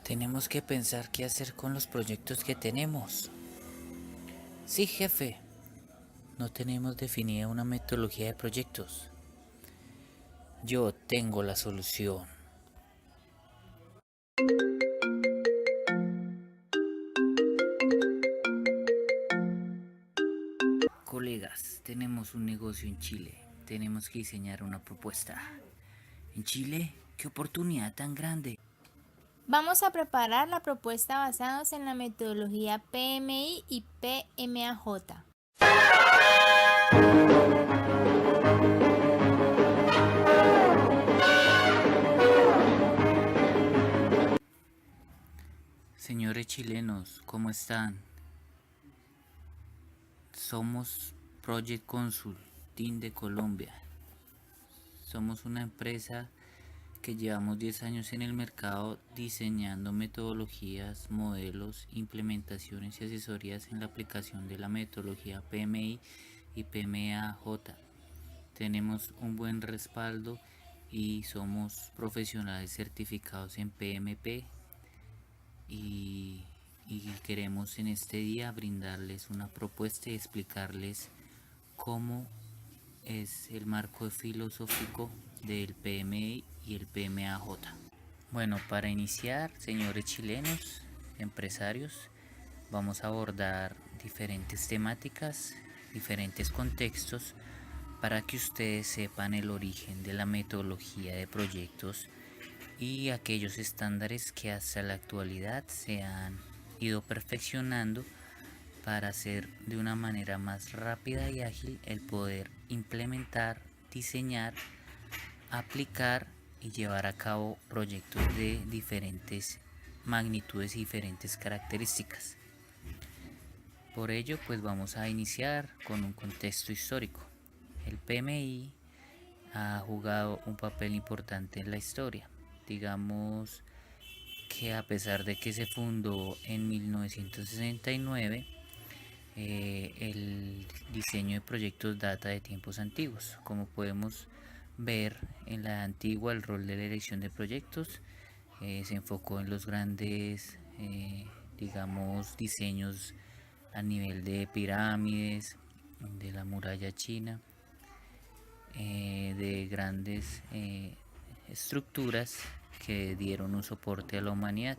Tenemos que pensar qué hacer con los proyectos que tenemos. Sí, jefe, no tenemos definida una metodología de proyectos. Yo tengo la solución. Colegas, tenemos un negocio en Chile. Tenemos que diseñar una propuesta. ¿En Chile? ¿Qué oportunidad tan grande? Vamos a preparar la propuesta basados en la metodología PMI y PMAJ. Señores chilenos, ¿cómo están? Somos Project Consulting de Colombia. Somos una empresa que llevamos 10 años en el mercado diseñando metodologías, modelos, implementaciones y asesorías en la aplicación de la metodología PMI y PMAJ. Tenemos un buen respaldo y somos profesionales certificados en PMP y, queremos en este día brindarles una propuesta y explicarles cómo es el marco filosófico del PMI y el PMAJ. Bueno, para iniciar, señores chilenos, empresarios, vamos a abordar diferentes temáticas, diferentes contextos para que ustedes sepan el origen de la metodología de proyectos y aquellos estándares que hasta la actualidad se han ido perfeccionando para hacer de una manera más rápida y ágil el poder implementar, diseñar, aplicar y llevar a cabo proyectos de diferentes magnitudes y diferentes características. Por ello, pues vamos a iniciar con un contexto histórico. El PMI ha jugado un papel importante en la historia. Digamos que a pesar de que se fundó en 1969, el diseño de proyectos data de tiempos antiguos. Como podemos ver en la antigua, el rol de la dirección de proyectos se enfocó en los grandes, digamos, diseños a nivel de pirámides, de la muralla china, de grandes estructuras que dieron un soporte a la humanidad.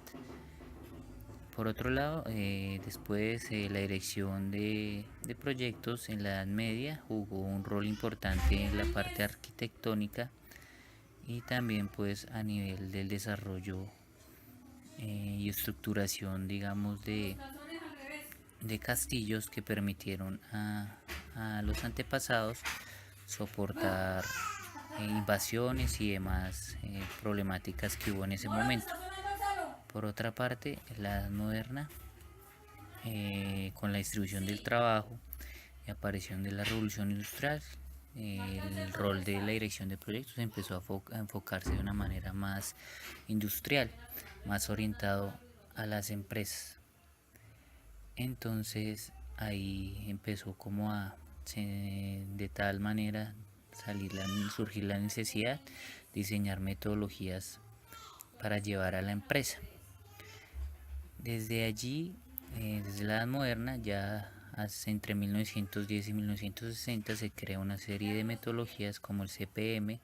Por otro lado, después la dirección de proyectos en la Edad Media jugó un rol importante en la parte arquitectónica y también pues a nivel del desarrollo y estructuración, digamos, de castillos que permitieron a los antepasados soportar invasiones y demás problemáticas que hubo en ese momento. Por otra parte, la Edad Moderna, con la distribución del trabajo y aparición de la revolución industrial, el rol de la dirección de proyectos empezó a enfocarse de una manera más industrial, más orientado a las empresas. Entonces ahí empezó como de tal manera surgir la necesidad de diseñar metodologías para llevar a la empresa. Desde allí, desde la Edad Moderna, ya entre 1910 y 1960 se crea una serie de metodologías como el CPM,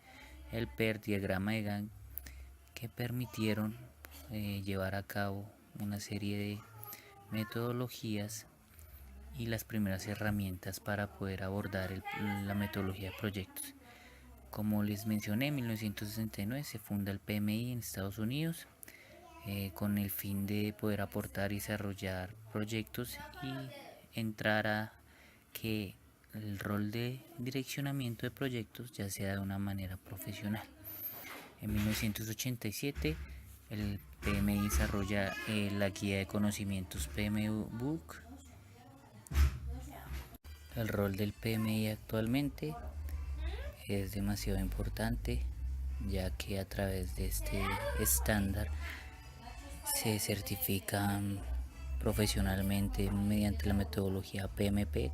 el PER, diagrama de Gantt, que permitieron llevar a cabo una serie de metodologías y las primeras herramientas para poder abordar la metodología de proyectos. Como les mencioné, en 1969 se funda el PMI en Estados Unidos con el fin de poder aportar y desarrollar proyectos y entrar a que el rol de direccionamiento de proyectos ya sea de una manera profesional. En 1987 el PMI desarrolla la guía de conocimientos PMI Book. El rol del PMI actualmente es demasiado importante, ya que a través de este estándar se certifican profesionalmente mediante la metodología PMP.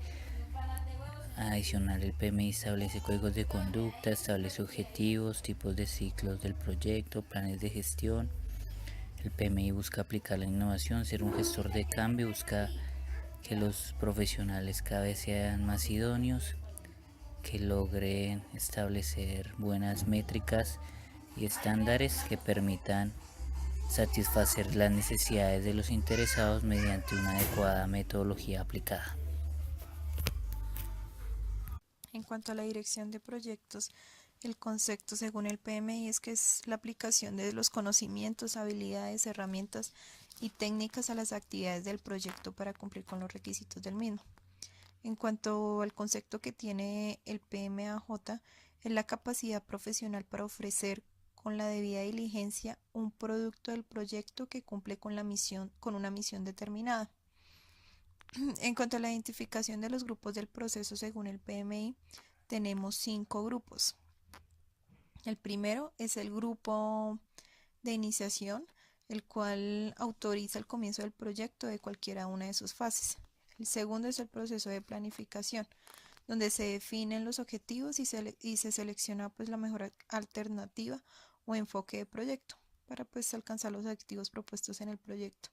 Adicional, el PMI establece códigos de conducta, establece objetivos, tipos de ciclos del proyecto, planes de gestión. El PMI busca aplicar la innovación, ser un gestor de cambio, busca que los profesionales cada vez sean más idóneos, que logren establecer buenas métricas y estándares que permitan satisfacer las necesidades de los interesados mediante una adecuada metodología aplicada. En cuanto a la dirección de proyectos, el concepto según el PMI es que es la aplicación de los conocimientos, habilidades, herramientas y técnicas a las actividades del proyecto para cumplir con los requisitos del mismo. En cuanto al concepto que tiene el PMAJ, es la capacidad profesional para ofrecer con la debida diligencia un producto del proyecto que cumple con una misión determinada. En cuanto a la identificación de los grupos del proceso según el PMI, tenemos 5 grupos. El primero es el grupo de iniciación, el cual autoriza el comienzo del proyecto de cualquiera una de sus fases. El segundo es el proceso de planificación, donde se definen los objetivos y se selecciona pues la mejor alternativa o enfoque de proyecto para pues alcanzar los objetivos propuestos en el proyecto.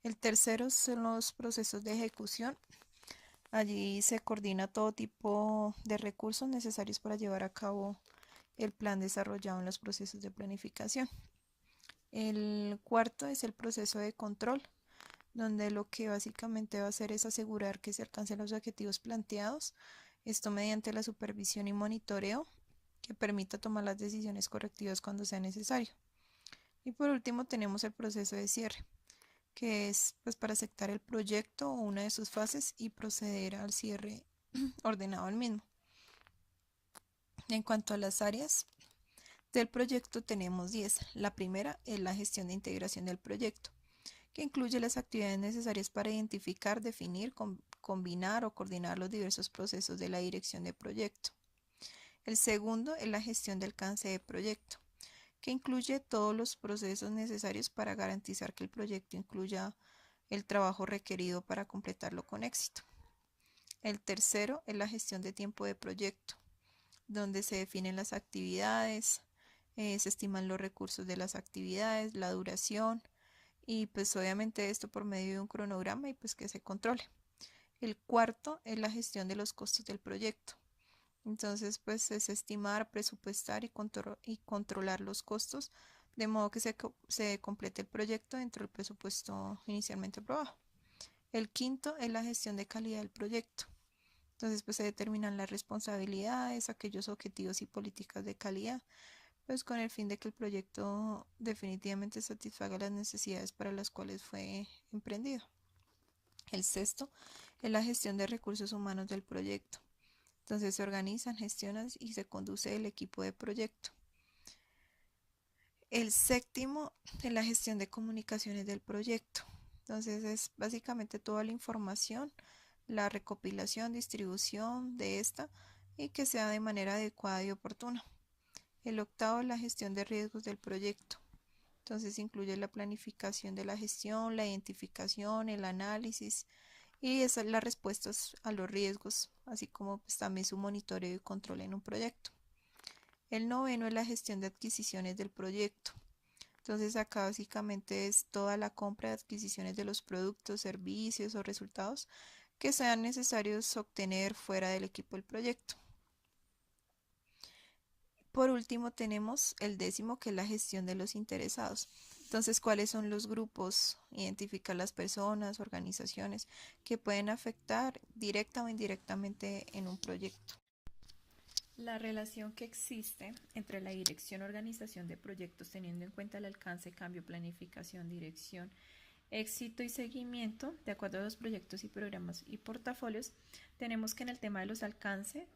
El tercero son los procesos de ejecución. Allí se coordina todo tipo de recursos necesarios para llevar a cabo el plan desarrollado en los procesos de planificación. El cuarto es el proceso de control, donde lo que básicamente va a hacer es asegurar que se alcancen los objetivos planteados, esto mediante la supervisión y monitoreo que permita tomar las decisiones correctivas cuando sea necesario. Y por último tenemos el proceso de cierre, que es pues para aceptar el proyecto o una de sus fases y proceder al cierre ordenado al mismo. En cuanto a las áreas del proyecto tenemos 10. La primera es la gestión de integración del proyecto, que incluye las actividades necesarias para identificar, definir, combinar o coordinar los diversos procesos de la dirección de proyecto. El segundo es la gestión del alcance de proyecto, que incluye todos los procesos necesarios para garantizar que el proyecto incluya el trabajo requerido para completarlo con éxito. El tercero es la gestión de tiempo de proyecto, donde se definen las actividades, se estiman los recursos de las actividades, la duración y pues obviamente esto por medio de un cronograma y pues que se controle. El cuarto es la gestión de los costos del proyecto. Entonces pues es estimar, presupuestar y controlar los costos de modo que se complete el proyecto dentro del presupuesto inicialmente aprobado. El quinto es la gestión de calidad del proyecto. Entonces pues se determinan las responsabilidades, aquellos objetivos y políticas de calidad, pues con el fin de que el proyecto definitivamente satisfaga las necesidades para las cuales fue emprendido. El sexto es la gestión de recursos humanos del proyecto. Entonces se organizan, gestionan y se conduce el equipo de proyecto. El séptimo es la gestión de comunicaciones del proyecto. Entonces es básicamente toda la información, la recopilación, distribución de esta y que sea de manera adecuada y oportuna. El octavo es la gestión de riesgos del proyecto. Entonces incluye la planificación de la gestión, la identificación, el análisis y las respuestas a los riesgos, así como pues, también su monitoreo y control en un proyecto. El noveno es la gestión de adquisiciones del proyecto. Entonces acá básicamente es toda la compra de adquisiciones de los productos, servicios o resultados que sean necesarios obtener fuera del equipo del proyecto. Por último tenemos el décimo, que es la gestión de los interesados. Entonces, ¿cuáles son los grupos? Identificar las personas, organizaciones que pueden afectar directa o indirectamente en un proyecto. La relación que existe entre la dirección, organización de proyectos, teniendo en cuenta el alcance, cambio, planificación, dirección, éxito y seguimiento, de acuerdo a los proyectos y programas y portafolios, tenemos que en el tema de los alcances,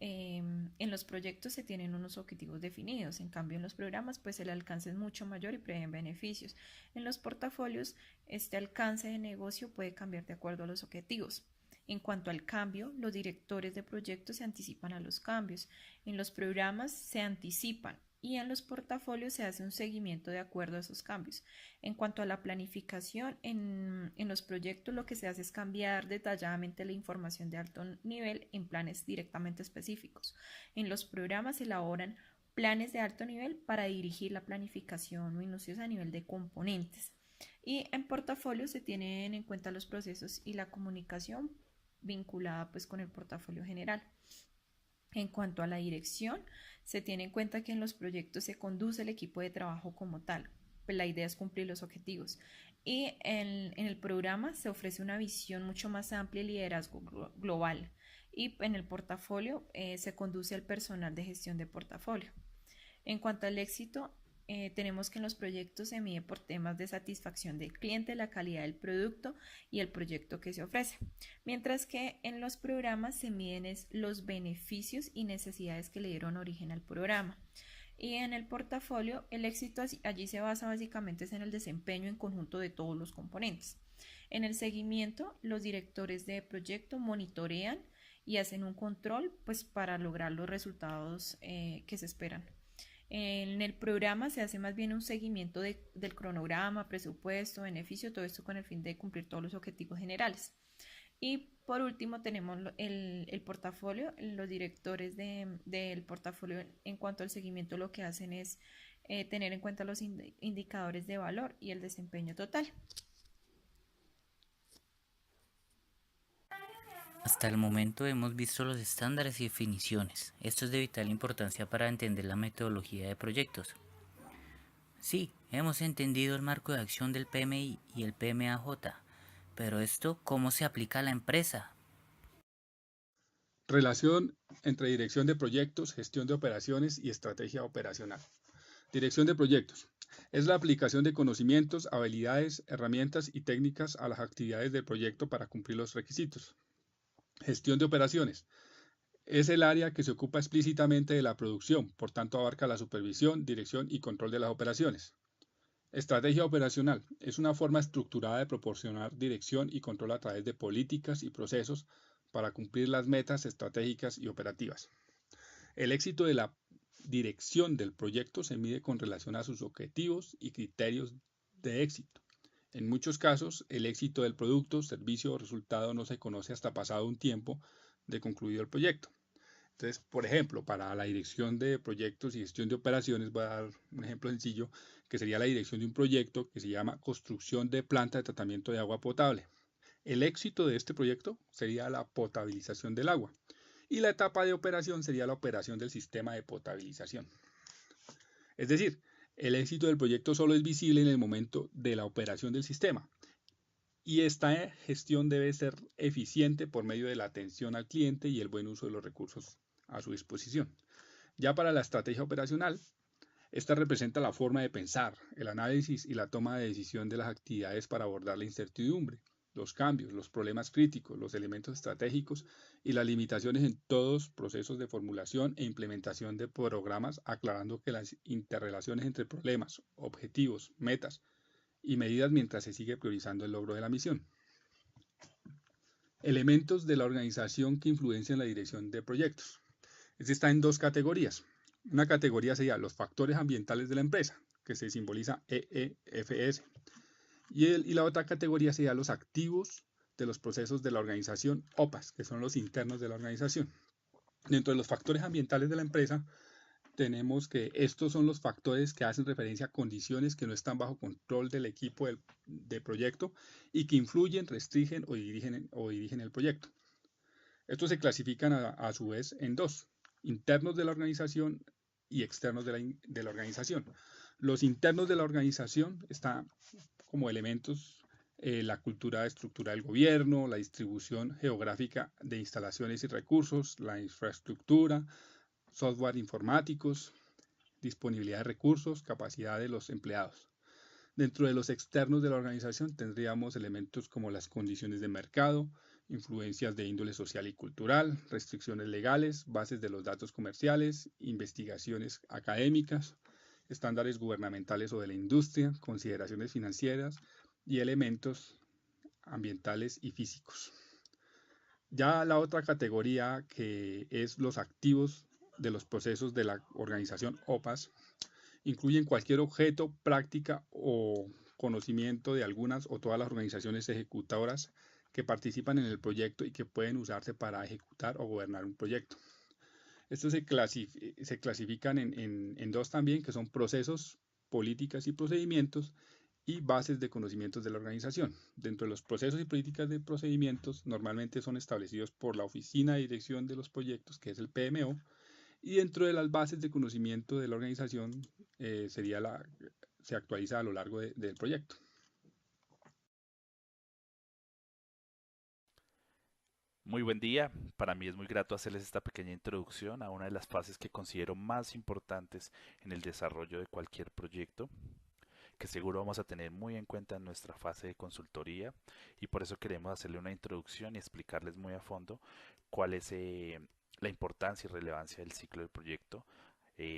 en los proyectos se tienen unos objetivos definidos, en cambio en los programas pues el alcance es mucho mayor y prevén beneficios. En los portafolios este alcance de negocio puede cambiar de acuerdo a los objetivos. En cuanto al cambio, los directores de proyectos se anticipan a los cambios. En los programas se anticipan y en los portafolios se hace un seguimiento de acuerdo a esos cambios. En cuanto a la planificación, en los proyectos lo que se hace es cambiar detalladamente la información de alto nivel en planes directamente específicos. En los programas se elaboran planes de alto nivel para dirigir la planificación minuciosa a nivel de componentes. Y en portafolio se tienen en cuenta los procesos y la comunicación vinculada pues con el portafolio general. En cuanto a la dirección, se tiene en cuenta que en los proyectos se conduce el equipo de trabajo como tal. Pues la idea es cumplir los objetivos. Y en el programa se ofrece una visión mucho más amplia y liderazgo global. Y en el portafolio se conduce al personal de gestión de portafolio. En cuanto al éxito, tenemos que en los proyectos se mide por temas de satisfacción del cliente, la calidad del producto y el proyecto que se ofrece. Mientras que en los programas se miden los beneficios y necesidades que le dieron origen al programa. Y en el portafolio, el éxito allí se basa básicamente en el desempeño en conjunto de todos los componentes. En el seguimiento, los directores de proyecto monitorean y hacen un control pues, para lograr los resultados que se esperan. En el programa se hace más bien un seguimiento del cronograma, presupuesto, beneficio, todo esto con el fin de cumplir todos los objetivos generales. Y por último tenemos el portafolio. Los directores del portafolio en cuanto al seguimiento lo que hacen es tener en cuenta los indicadores de valor y el desempeño total. Hasta el momento hemos visto los estándares y definiciones. Esto es de vital importancia para entender la metodología de proyectos. Sí, hemos entendido el marco de acción del PMI y el PMAJ, pero esto, ¿cómo se aplica a la empresa? Relación entre dirección de proyectos, gestión de operaciones y estrategia operacional. Dirección de proyectos. Es la aplicación de conocimientos, habilidades, herramientas y técnicas a las actividades del proyecto para cumplir los requisitos. Gestión de operaciones. Es el área que se ocupa explícitamente de la producción, por tanto abarca la supervisión, dirección y control de las operaciones. Estrategia operacional. Es una forma estructurada de proporcionar dirección y control a través de políticas y procesos para cumplir las metas estratégicas y operativas. El éxito de la dirección del proyecto se mide con relación a sus objetivos y criterios de éxito. En muchos casos, el éxito del producto, servicio o resultado no se conoce hasta pasado un tiempo de concluido el proyecto. Entonces, por ejemplo, para la dirección de proyectos y gestión de operaciones, voy a dar un ejemplo sencillo, que sería la dirección de un proyecto que se llama construcción de planta de tratamiento de agua potable. El éxito de este proyecto sería la potabilización del agua y la etapa de operación sería la operación del sistema de potabilización. Es decir, el éxito del proyecto solo es visible en el momento de la operación del sistema y esta gestión debe ser eficiente por medio de la atención al cliente y el buen uso de los recursos a su disposición. Ya para la estrategia operacional, esta representa la forma de pensar, el análisis y la toma de decisión de las actividades para abordar la incertidumbre, los cambios, los problemas críticos, los elementos estratégicos y las limitaciones en todos procesos de formulación e implementación de programas, aclarando que las interrelaciones entre problemas, objetivos, metas y medidas mientras se sigue priorizando el logro de la misión. Elementos de la organización que influencian la dirección de proyectos. Este está en dos categorías. Una categoría sería los factores ambientales de la empresa, que se simboliza EEFS. Y la otra categoría sería los activos de los procesos de la organización, OPAS, que son los internos de la organización. Dentro de los factores ambientales de la empresa, tenemos que estos son los factores que hacen referencia a condiciones que no están bajo control del equipo de proyecto y que influyen, restringen o dirigen el proyecto. Estos se clasifican a su vez en dos: internos de la organización y externos de la organización. Los internos de la organización están como elementos la cultura estructural del gobierno, la distribución geográfica de instalaciones y recursos, la infraestructura, software informáticos, disponibilidad de recursos, capacidad de los empleados. Dentro de los externos de la organización tendríamos elementos como las condiciones de mercado, influencias de índole social y cultural, restricciones legales, bases de los datos comerciales, investigaciones académicas, estándares gubernamentales o de la industria, consideraciones financieras y elementos ambientales y físicos. Ya la otra categoría, que es los activos de los procesos de la organización OPAS, incluyen cualquier objeto, práctica o conocimiento de algunas o todas las organizaciones ejecutadoras que participan en el proyecto y que pueden usarse para ejecutar o gobernar un proyecto. Estos se clasifican en dos también, que son procesos, políticas y procedimientos, y bases de conocimientos de la organización. Dentro de los procesos y políticas de procedimientos, normalmente son establecidos por la Oficina de Dirección de los Proyectos, que es el PMO, y dentro de las bases de conocimiento de la organización se actualiza a lo largo del proyecto. Muy buen día, para mí es muy grato hacerles esta pequeña introducción a una de las fases que considero más importantes en el desarrollo de cualquier proyecto, que seguro vamos a tener muy en cuenta en nuestra fase de consultoría, y por eso queremos hacerle una introducción y explicarles muy a fondo cuál es la importancia y relevancia del ciclo del proyecto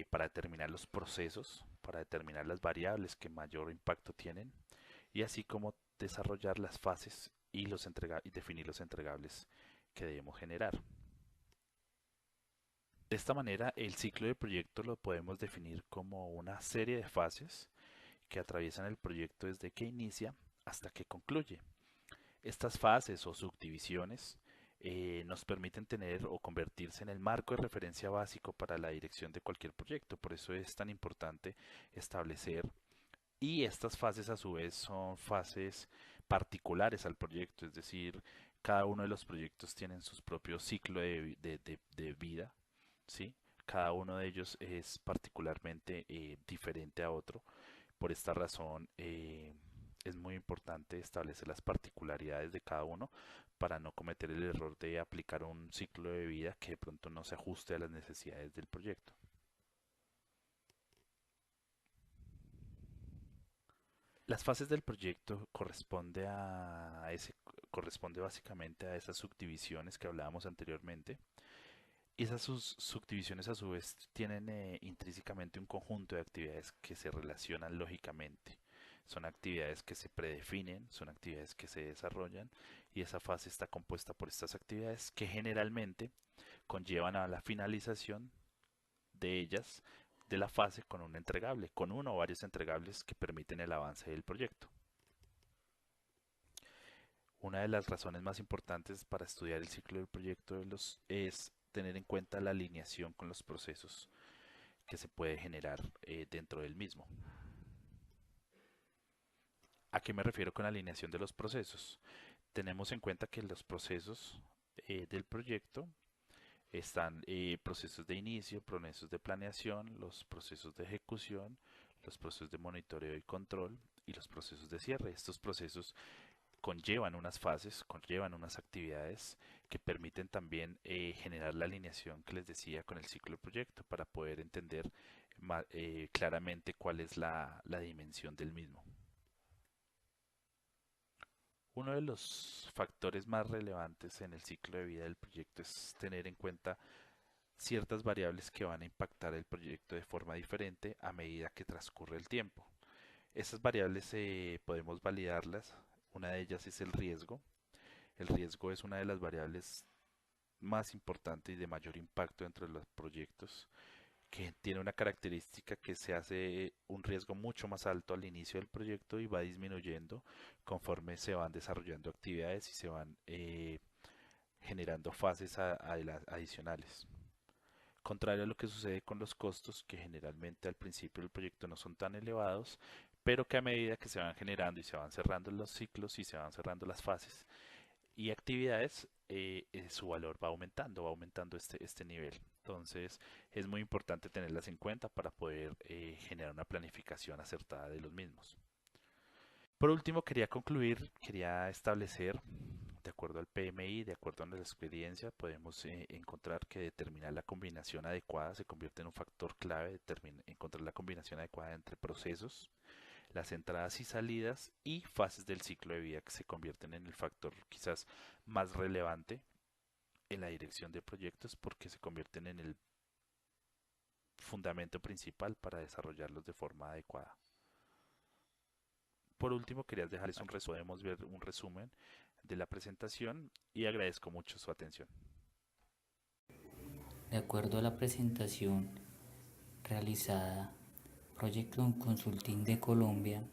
para determinar los procesos, para determinar las variables que mayor impacto tienen, y así como desarrollar las fases y definir los entregables que debemos generar. De esta manera, el ciclo de proyecto lo podemos definir como una serie de fases que atraviesan el proyecto desde que inicia hasta que concluye. Estas fases o subdivisiones nos permiten tener o convertirse en el marco de referencia básico para la dirección de cualquier proyecto. Por eso es tan importante establecer, y estas fases a su vez son fases particulares al proyecto, es decir, cada uno de los proyectos tienen su propio ciclo de vida, ¿sí? Cada uno de ellos es particularmente diferente a otro. Por esta razón es muy importante establecer las particularidades de cada uno para no cometer el error de aplicar un ciclo de vida que de pronto no se ajuste a las necesidades del proyecto. Las fases del proyecto corresponde básicamente a esas subdivisiones que hablábamos anteriormente. Y esas subdivisiones a su vez tienen intrínsecamente un conjunto de actividades que se relacionan lógicamente. Son actividades que se predefinen, son actividades que se desarrollan, y esa fase está compuesta por estas actividades que generalmente conllevan a la finalización de ellas, de la fase, con un entregable, con uno o varios entregables que permiten el avance del proyecto. Una de las razones más importantes para estudiar el ciclo del proyecto es tener en cuenta la alineación con los procesos que se puede generar dentro del mismo. ¿A qué me refiero con alineación de los procesos? Tenemos en cuenta que los procesos del proyecto están procesos de inicio, procesos de planeación, los procesos de ejecución, los procesos de monitoreo y control y los procesos de cierre. Estos procesos conllevan unas fases, conllevan unas actividades que permiten también generar la alineación que les decía con el ciclo de proyecto para poder entender claramente cuál es la dimensión del mismo. Uno de los factores más relevantes en el ciclo de vida del proyecto es tener en cuenta ciertas variables que van a impactar el proyecto de forma diferente a medida que transcurre el tiempo. Esas variables podemos validarlas. Una de ellas es el riesgo. El riesgo es una de las variables más importantes y de mayor impacto entre los proyectos, que tiene una característica que se hace un riesgo mucho más alto al inicio del proyecto y va disminuyendo conforme se van desarrollando actividades y se van generando fases adicionales. Contrario a lo que sucede con los costos, que generalmente al principio del proyecto no son tan elevados, pero que a medida que se van generando y se van cerrando los ciclos y se van cerrando las fases y actividades, su valor va aumentando este nivel. Entonces es muy importante tenerlas en cuenta para poder generar una planificación acertada de los mismos. Por último, quería establecer, de acuerdo al PMI, de acuerdo a nuestra experiencia, podemos encontrar que determinar la combinación adecuada se convierte en un factor clave, encontrar la combinación adecuada entre procesos, las entradas y salidas y fases del ciclo de vida, que se convierten en el factor quizás más relevante en la dirección de proyectos, porque se convierten en el fundamento principal para desarrollarlos de forma adecuada. Por último, quería dejarles podemos ver un resumen de la presentación y agradezco mucho su atención. De acuerdo a la presentación realizada, Project Consulting de Colombia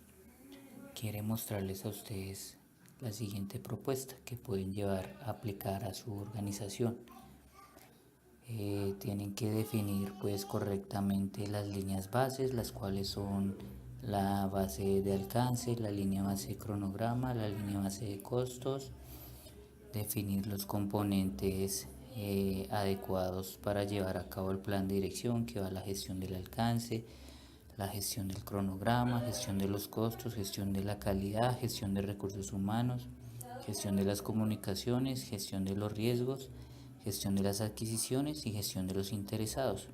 quiere mostrarles a ustedes la siguiente propuesta que pueden llevar a aplicar a su organización. Tienen que definir pues correctamente las líneas bases, las cuales son la base de alcance, la línea base de cronograma, la línea base de costos, definir los componentes adecuados para llevar a cabo el plan de dirección, que va a la gestión del alcance, la gestión del cronograma, gestión de los costos, gestión de la calidad, gestión de recursos humanos, gestión de las comunicaciones, gestión de los riesgos, gestión de las adquisiciones y gestión de los interesados.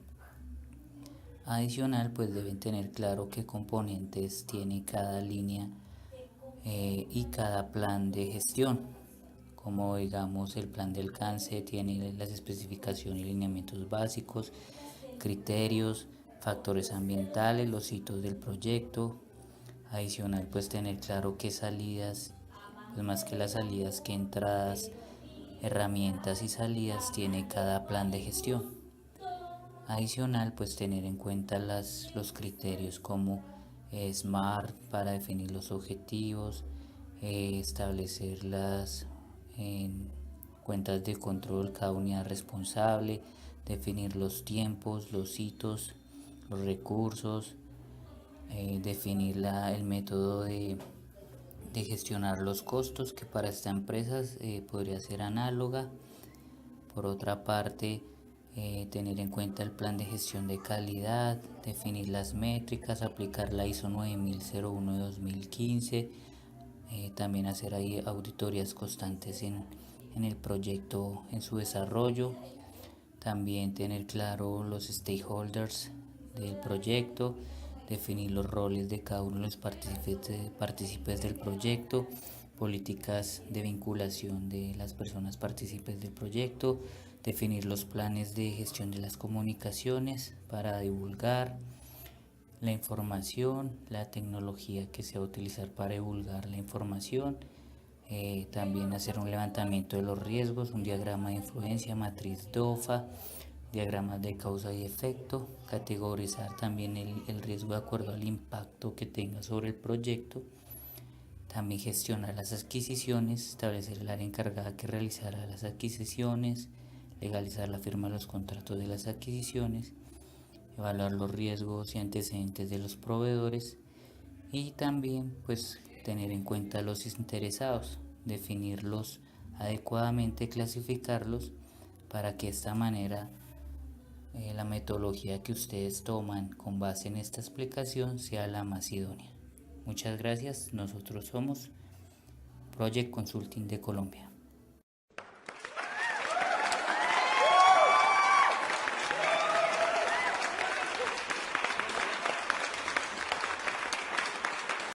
Adicional, pues deben tener claro qué componentes tiene cada línea y cada plan de gestión. Como digamos, el plan de alcance tiene las especificaciones y lineamientos básicos, criterios, factores ambientales, los hitos del proyecto. Adicional, pues tener claro qué salidas, pues más que las salidas, qué entradas, herramientas y salidas tiene cada plan de gestión. Adicional, pues tener en cuenta los criterios como SMART para definir los objetivos, establecer las cuentas de control, cada unidad responsable, definir los tiempos, los hitos, los recursos, definir el método de gestionar los costos, que para esta empresa podría ser análoga. Por otra parte, tener en cuenta el plan de gestión de calidad, definir las métricas, aplicar la ISO 9001 de 2015, también hacer ahí auditorías constantes en el proyecto, en su desarrollo. También tener claro los stakeholders del proyecto, definir los roles de cada uno de los partícipes del proyecto, políticas de vinculación de las personas partícipes del proyecto, definir los planes de gestión de las comunicaciones para divulgar la información, la tecnología que se va a utilizar para divulgar la información, también hacer un levantamiento de los riesgos, un diagrama de influencia, matriz DOFA, diagramas de causa y efecto, categorizar también el riesgo de acuerdo al impacto que tenga sobre el proyecto, también gestionar las adquisiciones, establecer el área encargada que realizará las adquisiciones, legalizar la firma de los contratos de las adquisiciones, evaluar los riesgos y antecedentes de los proveedores y también pues tener en cuenta los interesados, definirlos adecuadamente, clasificarlos para que de esta manera la metodología que ustedes toman con base en esta explicación sea la más idónea. Muchas gracias. Nosotros somos Project Consulting de Colombia.